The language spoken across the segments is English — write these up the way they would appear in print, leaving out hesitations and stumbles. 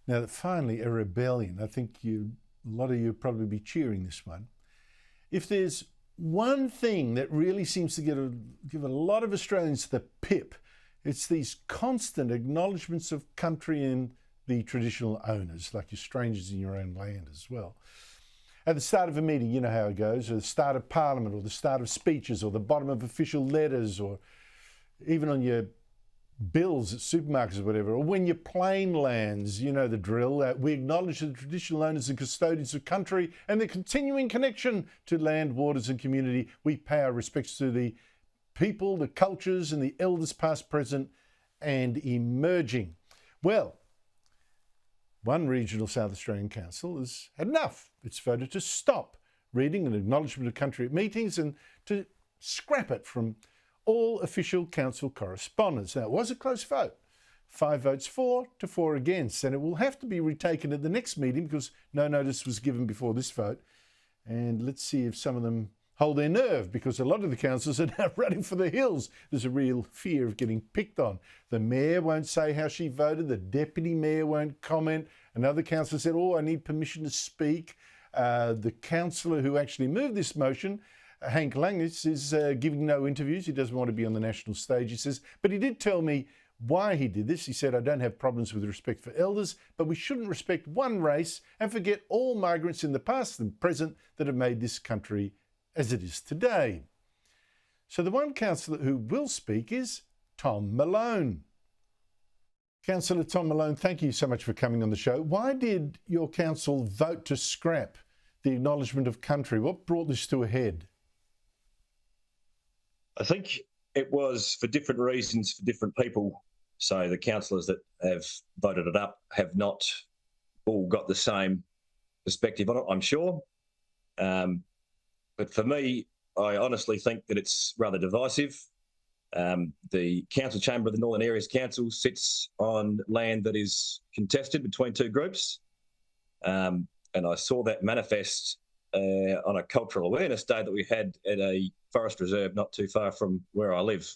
Now, finally, a rebellion. I think a lot of you will probably be cheering this one. If there's one thing that really seems to give a lot of Australians the pip, it's these constant acknowledgements of country in the traditional owners, like you're strangers in your own land as well. At the start of a meeting, you know how it goes, or the start of Parliament, or the start of speeches, or the bottom of official letters, or even on your bills at supermarkets or whatever, or when your plane lands, you know the drill. We acknowledge the traditional owners and custodians of country and their continuing connection to land, waters and community. We pay our respects to the people, the cultures and the elders past, present and emerging. Well, one regional South Australian council has had enough. It's voted to stop reading an acknowledgement of country at meetings and to scrap it from all official council correspondence. Now, it was a close vote, 5 votes for to 4 against, and it will have to be retaken at the next meeting because no notice was given before this vote. And let's see if some of them hold their nerve, because a lot of the councillors are now running for the hills. There's a real fear of getting picked on. The mayor won't say how she voted. The deputy mayor won't comment. Another councillor said, I need permission to speak. The councillor who actually moved this motion, Hank Langis, is giving no interviews. He doesn't want to be on the national stage, he says. But he did tell me why he did this. He said, I don't have problems with respect for elders, but we shouldn't respect one race and forget all migrants in the past and present that have made this country as it is today. So the one councillor who will speak is Tom Malone. Councillor Tom Malone, thank you so much for coming on the show. Why did your council vote to scrap the acknowledgement of country? What brought this to a head? I think it was for different reasons for different people. So the councillors that have voted it up have not all got the same perspective on it, I'm sure. But for me, I honestly think that it's rather divisive. The council chamber of the Northern Areas Council sits on land that is contested between two groups. And I saw that manifest on a cultural awareness day that we had at a forest reserve not too far from where I live.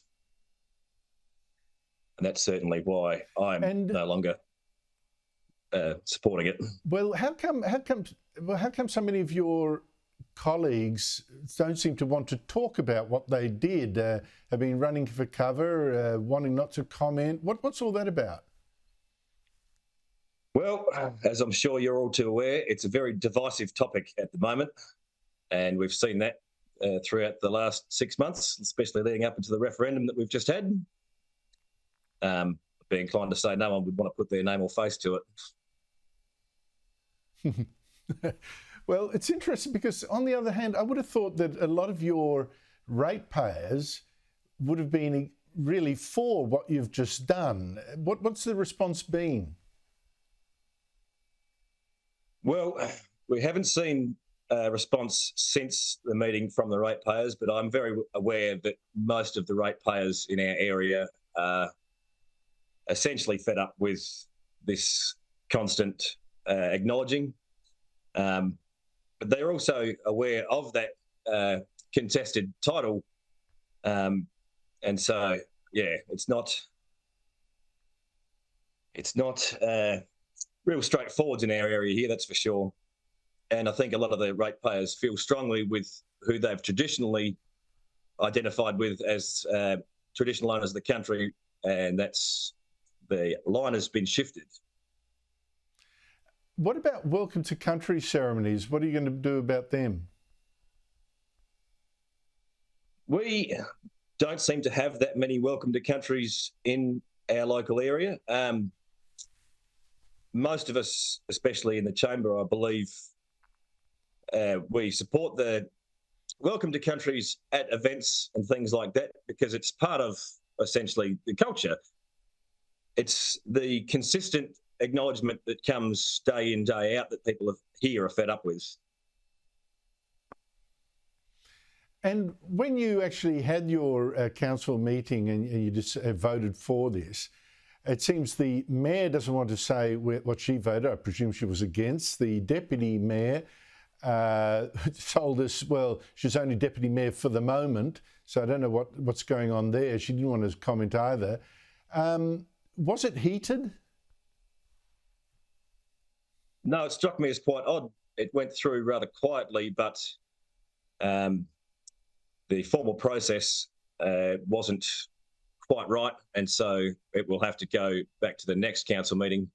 And that's certainly why I'm no longer supporting it. Well, how come so many of your colleagues don't seem to want to talk about what they did? Have been running for cover, wanting not to comment. What's all that about? Well, as I'm sure you're all too aware, it's a very divisive topic at the moment, and we've seen that throughout the last 6 months, especially leading up into the referendum that we've just had. I'd be inclined to say no one would want to put their name or face to it. Well, it's interesting because, on the other hand, I would have thought that a lot of your ratepayers would have been really for what you've just done. What's the response been? Well, we haven't seen a response since the meeting from the ratepayers, but I'm very aware that most of the ratepayers in our area are essentially fed up with this constant acknowledging. But they're also aware of that contested title. And so, yeah, it's not real straightforward in our area here, that's for sure. And I think a lot of the ratepayers feel strongly with who they've traditionally identified with as traditional owners of the country, and that's the line has been shifted. What about Welcome to Country ceremonies? What are you going to do about them? We don't seem to have that many Welcome to Countries in our local area. Most of us, especially in the chamber, I believe, we support the Welcome to Countries at events and things like that because it's part of essentially the culture. It's the consistent acknowledgement that comes day in, day out that people here are fed up with. And when you actually had your council meeting and you just voted for this, it seems the mayor doesn't want to say what she voted. I presume she was against. The deputy mayor told us, well, she's only deputy mayor for the moment, so I don't know what's going on there. She didn't want to comment either. Was it heated? No, it struck me as quite odd. It went through rather quietly, but the formal process wasn't quite right, and so it will have to go back to the next council meeting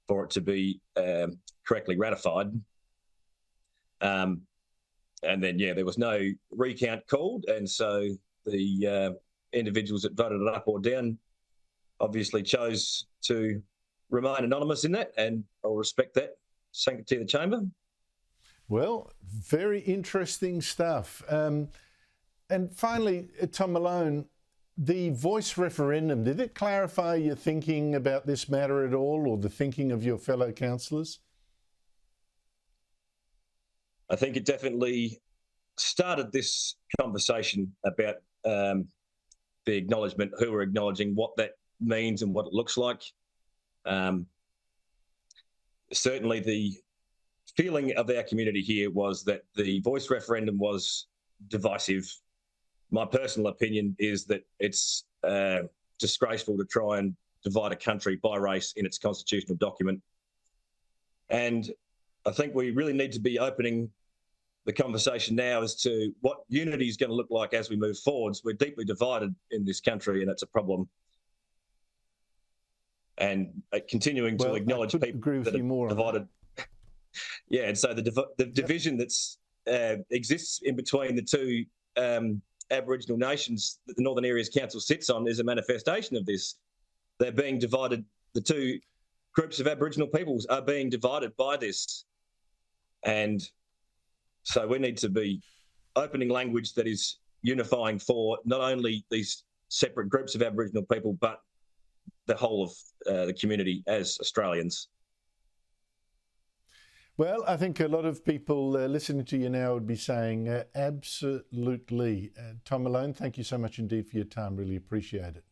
for it to be correctly ratified. And then, yeah, there was no recount called, and so the individuals that voted it up or down obviously chose to remain anonymous in that, and I'll respect that sanctity of the chamber. Well, very interesting stuff. And finally, Tom Malone, the voice referendum, did it clarify your thinking about this matter at all, or the thinking of your fellow councillors? I think it definitely started this conversation about the acknowledgement, who we're acknowledging, what that means and what it looks like. Certainly the feeling of our community here was that the voice referendum was divisive. My personal opinion is that it's disgraceful to try and divide a country by race in its constitutional document. And I think we really need to be opening the conversation now as to what unity is going to look like as we move forwards. We're deeply divided in this country, and it's a problem. And continuing to acknowledge people that are divided. Yeah, and so the division that's exists in between the two Aboriginal nations that the Northern Areas Council sits on is a manifestation of this. They're being divided. The two groups of Aboriginal peoples are being divided by this. And so we need to be opening language that is unifying for not only these separate groups of Aboriginal people, but the whole of the community as Australians. Well, I think a lot of people listening to you now would be saying absolutely. Tom Malone, thank you so much indeed for your time. Really appreciate it.